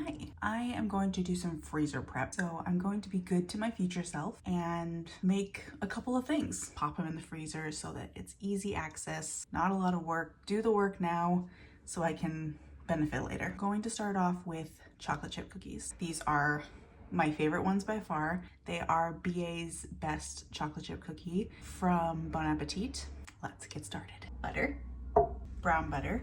Hi, I am going to do some freezer prep. So I'm going to be good to my future self and make a couple of things. Pop them in the freezer so that it's easy access, not a lot of work. Do the work now so I can benefit later. I'm going to start off with chocolate chip cookies. These are my favorite ones by far. They are BA's best chocolate chip cookie from Bon Appetit. Let's get started. Butter, brown butter.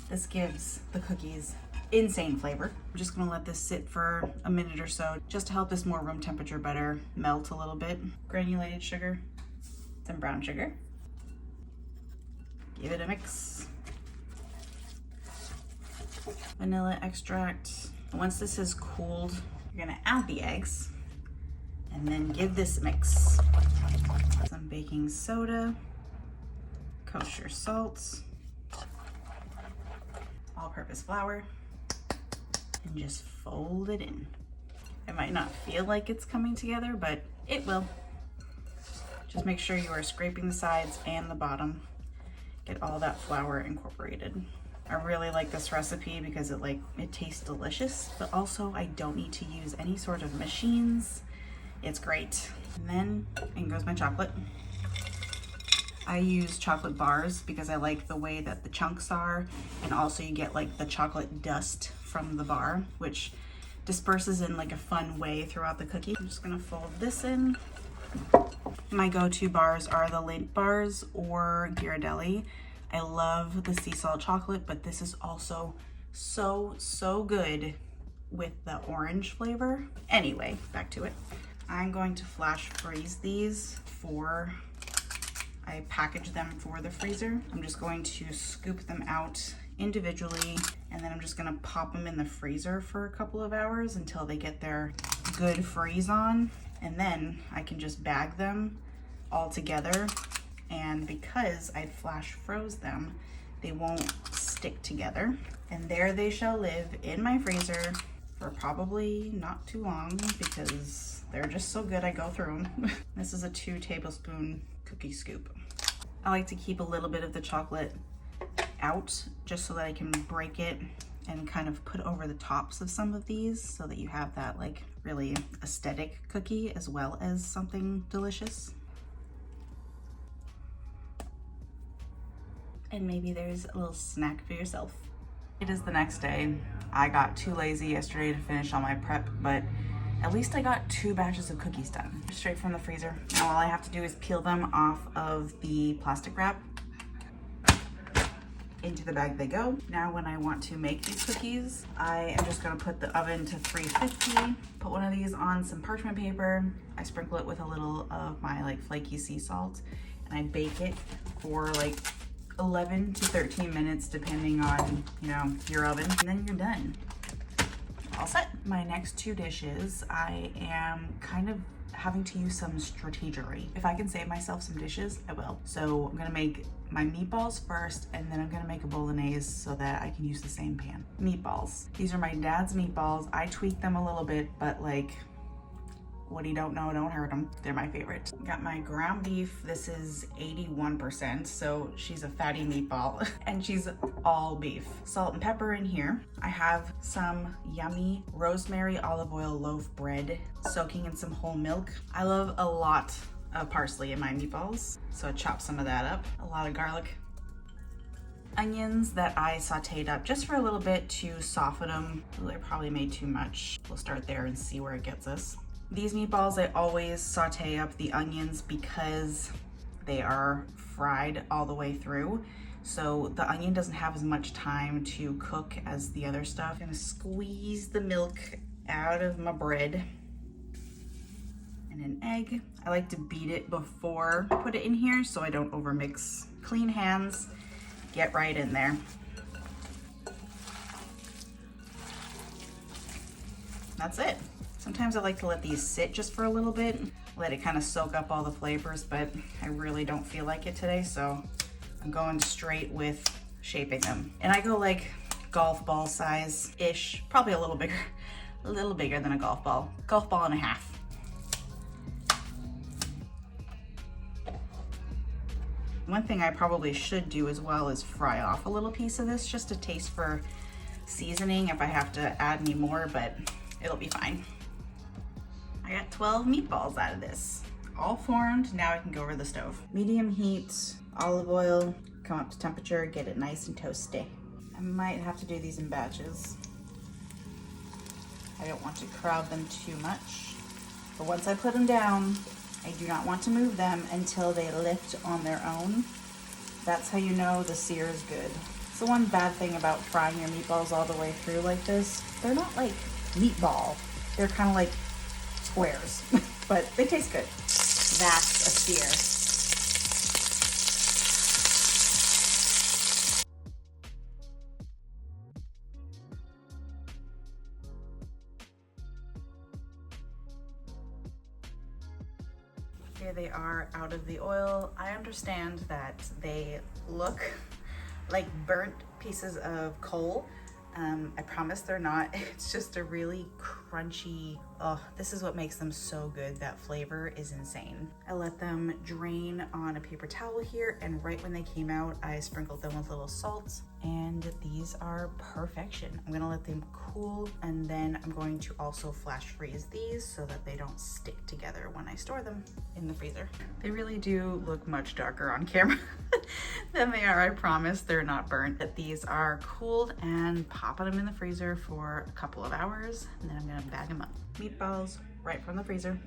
This gives the cookies insane flavor. I'm just gonna let this sit for a minute or so just to help this more room temperature butter melt a little bit. Granulated sugar, some brown sugar. Give it a mix. Vanilla extract. Once this is cooled, you're gonna add the eggs and then give this a mix. Some baking soda, kosher salt, all-purpose flour, and just fold it in. It might not feel like it's coming together, but it will. Just make sure you are scraping the sides and the bottom. Get all that flour incorporated. I really like this recipe because it tastes delicious, but also I don't need to use any sort of machines. It's great. And then in goes my chocolate. I use chocolate bars because I like the way that the chunks are, and also you get like the chocolate dust from the bar, which disperses in like a fun way throughout the cookie. I'm just gonna fold this in. My go-to bars are the Lindt bars or Ghirardelli. I love the sea salt chocolate, but this is also so good with the orange flavor. Anyway, back to it. I'm going to flash freeze these before I package them for the freezer. I'm just going to scoop them out individually, and then I'm just gonna pop them in the freezer for a couple of hours until they get their good freeze on. And then I can just bag them all together. And because I flash froze them, they won't stick together. And there they shall live in my freezer for probably not too long because they're just so good I go through them. This is a 2 tablespoon cookie scoop. I like to keep a little bit of the chocolate out just so that I can break it and kind of put over the tops of some of these so that you have that like really aesthetic cookie as well as something delicious. And maybe there's a little snack for yourself. It is the next day. I got too lazy yesterday to finish all my prep, but at least I got 2 batches of cookies done, straight from the freezer. Now all I have to do is peel them off of the plastic wrap. Into the bag they go. Now when I want to make these cookies, I am just gonna put the oven to 350, put one of these on some parchment paper. I sprinkle it with a little of my like flaky sea salt, and I bake it for like 11 to 13 minutes depending on, your oven, and then you're done. All set. My next 2 dishes, I am kind of having to use some strategery. If I can save myself some dishes, I will. So I'm gonna make my meatballs first, and then I'm gonna make a Bolognese so that I can use the same pan. Meatballs. These are my dad's meatballs. I tweak them a little bit, but like, what you don't know, don't hurt them. They're my favorite. Got my ground beef. This is 81%, so she's a fatty meatball and she's all beef. Salt and pepper in here. I have some yummy rosemary olive oil loaf bread soaking in some whole milk. I love a lot of parsley in my meatballs, so I chop some of that up. A lot of garlic. Onions that I sauteed up just for a little bit to soften them. Ooh, I probably made too much. We'll start there and see where it gets us. These meatballs, I always saute up the onions because they are fried all the way through. So the onion doesn't have as much time to cook as the other stuff. I'm gonna squeeze the milk out of my bread. And an egg. I like to beat it before I put it in here so I don't overmix. Clean hands, get right in there. That's it. Sometimes I like to let these sit just for a little bit, let it kind of soak up all the flavors, but I really don't feel like it today, so I'm going straight with shaping them. And I go like golf ball size-ish, probably a little bigger than a golf ball and a half. One thing I probably should do as well is fry off a little piece of this just to taste for seasoning if I have to add any more, but it'll be fine. I got 12 meatballs out of this. All formed, now I can go over the stove. Medium heat, olive oil, come up to temperature, get it nice and toasty. I might have to do these in batches. I don't want to crowd them too much. But once I put them down, I do not want to move them until they lift on their own. That's how you know the sear is good. It's the one bad thing about frying your meatballs all the way through like this. They're not like meatball. They're kind of like squares, but they taste good. That's a sear. Here they are out of the oil. I understand that they look like burnt pieces of coal. I promise they're not. It's just a really crunchy, oh, this is what makes them so good. That flavor is insane. I let them drain on a paper towel here, and right when they came out, I sprinkled them with a little salt, and these are perfection. I'm gonna let them cool, and then I'm going to also flash freeze these so that they don't stick together when I store them in the freezer. They really do look much darker on camera than they are, I promise. They're not burnt. But these are cooled, and popping them in the freezer for a couple of hours, and then I'm gonna bag them up. Meatballs right from the freezer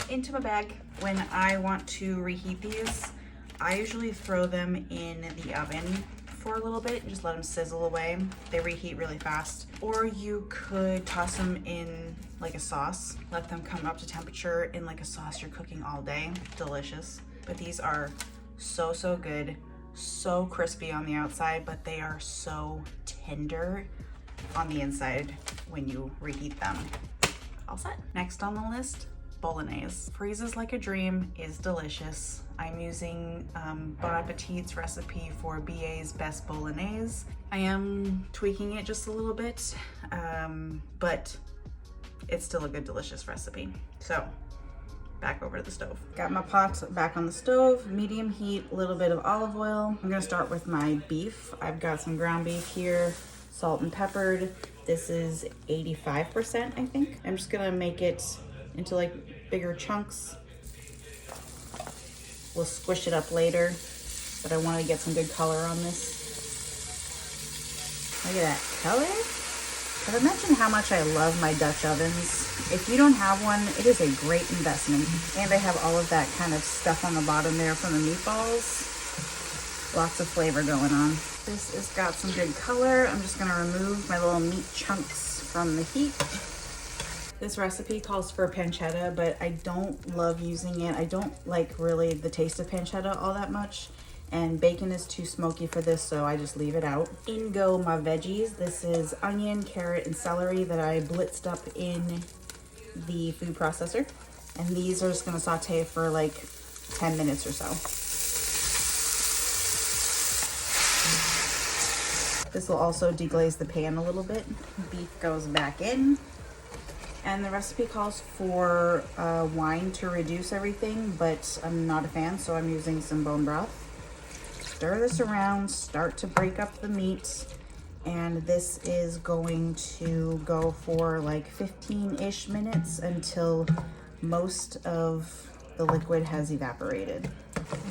into my bag. When I want to reheat these, I usually throw them in the oven for a little bit and just let them sizzle away. They reheat really fast. Or you could toss them in like a sauce, let them come up to temperature in like a sauce you're cooking all day. Delicious. But these are so, so good. So crispy on the outside, but they are so tender on the inside when you reheat them. All set. Next on the list, Bolognese. Freezes like a dream, is delicious. I'm using Bon Appetit's recipe for BA's Best Bolognese. I am tweaking it just a little bit, but it's still a good, delicious recipe. So back over to the stove. Got my pot back on the stove, medium heat, a little bit of olive oil. I'm gonna start with my beef. I've got some ground beef here, salt and peppered. This is 85%, I think. I'm just gonna make it into like bigger chunks. We'll squish it up later, but I want to get some good color on this. Look at that color. Have I mentioned how much I love my Dutch ovens? If you don't have one, it is a great investment. And they have all of that kind of stuff on the bottom there from the meatballs. Lots of flavor going on. This has got some good color. I'm just gonna remove my little meat chunks from the heat. This recipe calls for pancetta, but I don't love using it. I don't like really the taste of pancetta all that much, and bacon is too smoky for this, so I just leave it out. In go my veggies. This is onion, carrot, and celery that I blitzed up in the food processor. And these are just gonna saute for like 10 minutes or so. This will also deglaze the pan a little bit. Beef goes back in. And the recipe calls for wine to reduce everything, but I'm not a fan, so I'm using some bone broth. Stir this around, start to break up the meat, and this is going to go for like 15-ish minutes until most of the liquid has evaporated.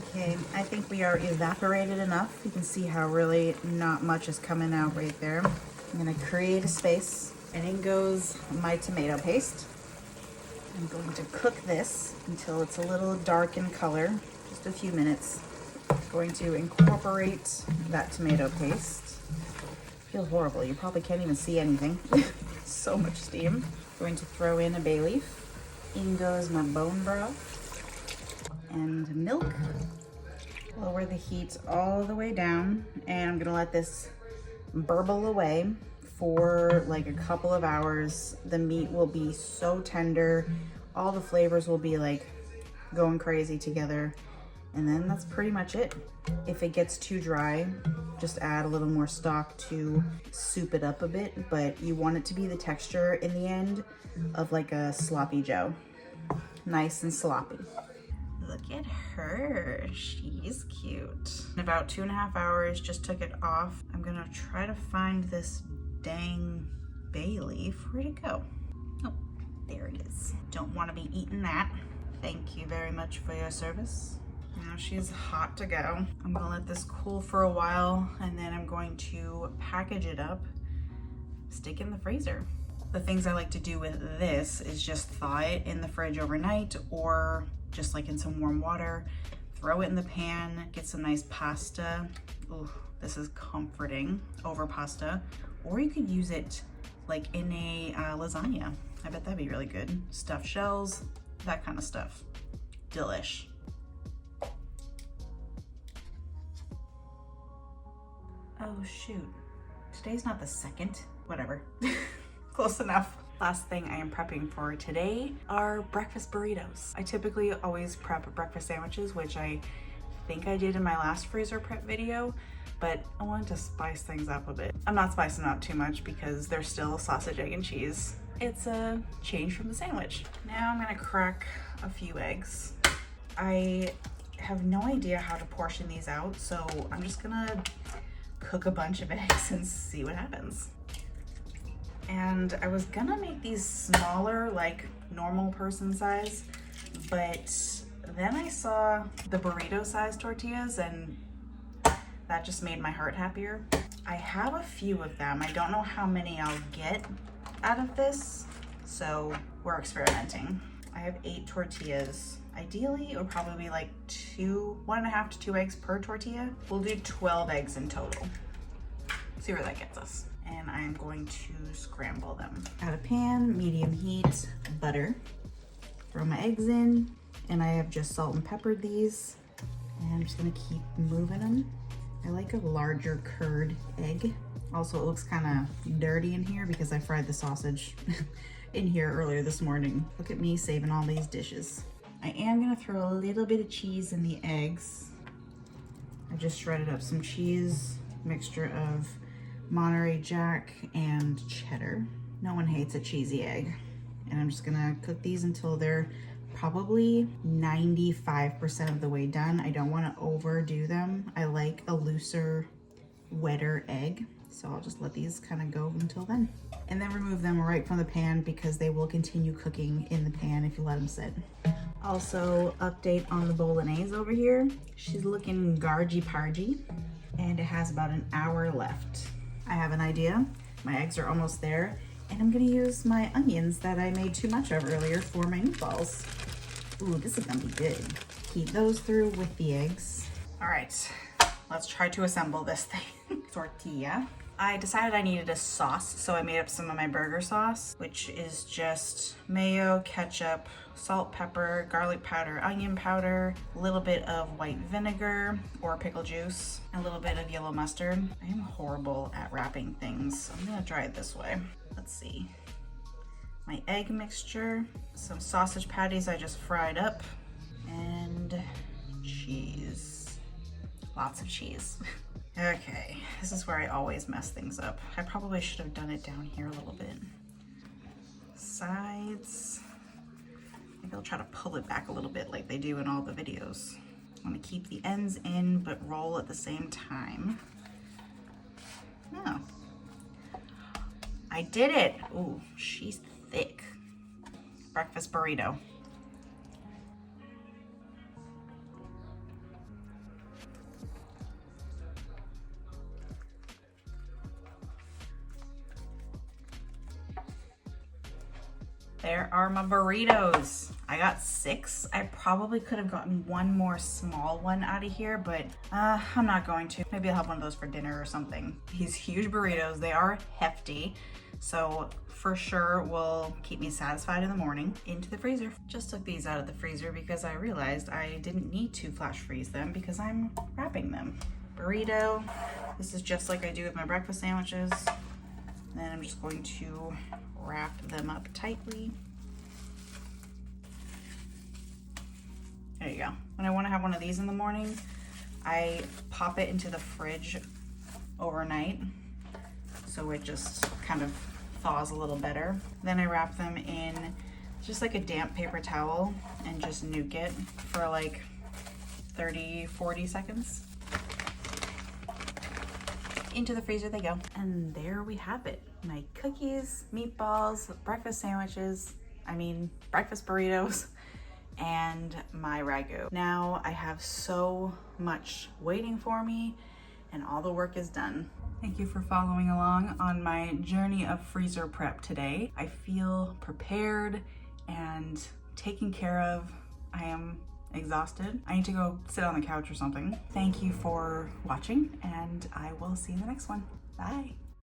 Okay, I think we are evaporated enough. You can see how really not much is coming out right there. I'm gonna create a space. And in goes my tomato paste. I'm going to cook this until it's a little dark in color, just a few minutes. I'm going to incorporate that tomato paste. Feels horrible, you probably can't even see anything. So much steam. Going to throw in a bay leaf. In goes my bone broth and milk. Lower the heat all the way down, and I'm gonna let this burble away for like a couple of hours. The meat will be so tender. All the flavors will be like going crazy together. And then that's pretty much it. If it gets too dry, just add a little more stock to soup it up a bit, but you want it to be the texture in the end of like a sloppy joe. Nice and sloppy. Look at her, she's cute. In about 2.5 hours, just took it off. I'm gonna try to find this dang bay leaf. Where'd it go? Oh, there it is. Don't want to be eating that. Thank you very much for your service. Now she's hot to go. I'm gonna let this cool for a while, and then I'm going to package it up, stick in the freezer. The things I like to do with this is just thaw it in the fridge overnight, or just like in some warm water, throw it in the pan, get some nice pasta. Ooh, this is comforting over pasta. Or you could use it like in a lasagna. I bet that'd be really good. Stuffed shells, that kind of stuff. Delish. Oh shoot, today's not the 2nd. Whatever, close enough. Last thing I am prepping for today are breakfast burritos. I typically always prep breakfast sandwiches, which I think I did in my last freezer prep video, but I wanted to spice things up a bit. I'm not spicing up too much because they're still sausage, egg, and cheese. It's a change from the sandwich. Now I'm gonna crack a few eggs. I have no idea how to portion these out, so I'm just gonna cook a bunch of eggs and see what happens. And I was gonna make these smaller, like normal person size, but then I saw the burrito size tortillas and that just made my heart happier. I have a few of them. I don't know how many I'll get out of this, so we're experimenting. I have 8 tortillas. Ideally, it would probably be like 1.5 to 2 eggs per tortilla. We'll do 12 eggs in total. See where that gets us. And I'm going to scramble them. Add a pan, medium heat, butter. Throw my eggs in, and I have just salt and peppered these. And I'm just gonna keep moving them. I like a larger curd egg. Also, it looks kind of dirty in here because I fried the sausage in here earlier this morning. Look at me saving all these dishes. I am gonna throw a little bit of cheese in the eggs. I just shredded up some cheese, mixture of Monterey Jack and cheddar. No one hates a cheesy egg. And I'm just gonna cook these until they're probably 95% of the way done. I don't wanna overdo them. I like a looser, wetter egg. So I'll just let these kind of go until then. And then remove them right from the pan because they will continue cooking in the pan if you let them sit. Also, update on the Bolognese over here. She's looking gargy-pargy, and it has about an hour left. I have an idea. My eggs are almost there, and I'm gonna use my onions that I made too much of earlier for my meatballs. Ooh, this is gonna be good. Heat those through with the eggs. All right, let's try to assemble this thing. Tortilla. I decided I needed a sauce, so I made up some of my burger sauce, which is just mayo, ketchup, salt, pepper, garlic powder, onion powder, a little bit of white vinegar or pickle juice, and a little bit of yellow mustard. I am horrible at wrapping things, so I'm gonna try it this way. Let's see. My egg mixture, some sausage patties I just fried up, and cheese. Lots of cheese. Okay, this is where I always mess things up. I probably should have done it down here a little bit. Sides. Maybe I'll try to pull it back a little bit like they do in all the videos. I want to keep the ends in, but roll at the same time. Oh. I did it! Ooh, she's thick. Breakfast burrito. There are my burritos. I got 6. I probably could have gotten one more small one out of here, but I'm not going to. Maybe I'll have one of those for dinner or something. These huge burritos, they are hefty, so for sure will keep me satisfied in the morning. Into the freezer. Just took these out of the freezer because I realized I didn't need to flash freeze them because I'm wrapping them. Burrito. This is just like I do with my breakfast sandwiches. Then I'm just going to wrap them up tightly. There you go. When I want to have one of these in the morning, I pop it into the fridge overnight so it just kind of thaws a little better. Then I wrap them in just like a damp paper towel and just nuke it for like 30-40 seconds. into the freezer they go. And there we have it. My cookies, meatballs, breakfast sandwiches, breakfast burritos, and my ragu. Now I have so much waiting for me and all the work is done. Thank you for following along on my journey of freezer prep today. I feel prepared and taken care of. I am exhausted. I need to go sit on the couch or something. Thank you for watching, and I will see you in the next one. Bye.